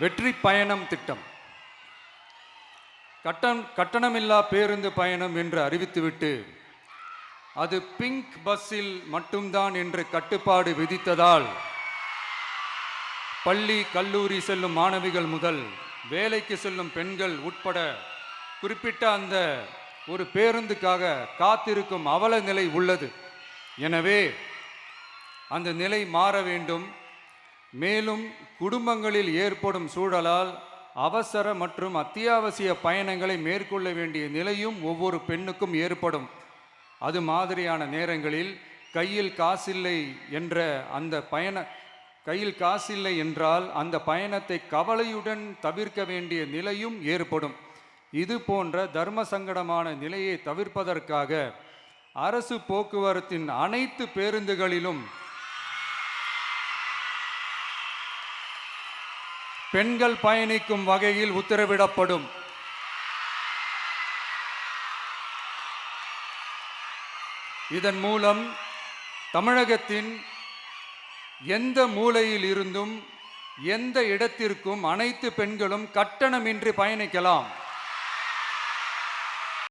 வெற்றி பயணம் திட்டம். கட்டணமில்லா பேருந்து பயணம் என்று அறிவித்துவிட்டு அது பிங்க் பஸ்ஸில் மட்டும்தான் என்று கட்டுப்பாடு விதித்ததால் பள்ளி கல்லூரி செல்லும் மாணவிகள் முதல் வேலைக்கு செல்லும் பெண்கள் உட்பட குறிப்பிட்ட அந்த ஒரு பேருந்துக்காக காத்திருக்கும் அவல நிலை உள்ளது. எனவே அந்த நிலை மாற வேண்டும். மேலும் குடும்பங்களில் ஏற்படும் சூழலால் அவசர மற்றும் அத்தியாவசிய பயணங்களை மேற்கொள்ள வேண்டிய நிலையும் ஒவ்வொரு பெண்ணுக்கும் ஏற்படும். அது மாதிரியான நேரங்களில் கையில் காசில்லை என்றால் அந்த பயணத்தை கவலையுடன் தவிர்க்க வேண்டிய நிலையும் ஏற்படும். இது போன்ற தர்ம சங்கடமான நிலையை தவிர்ப்பதற்காக அரசு போக்குவரத்தின் அனைத்து பேருந்துகளிலும் பெண்கள் பயணிக்கும் வகையில் உத்தரவிடப்படும். இதன் மூலம் தமிழகத்தின் எந்த மூலையில் இருந்தும் எந்த இடத்திற்கும் அனைத்து பெண்களும் கட்டணமின்றி பயணிக்கலாம்.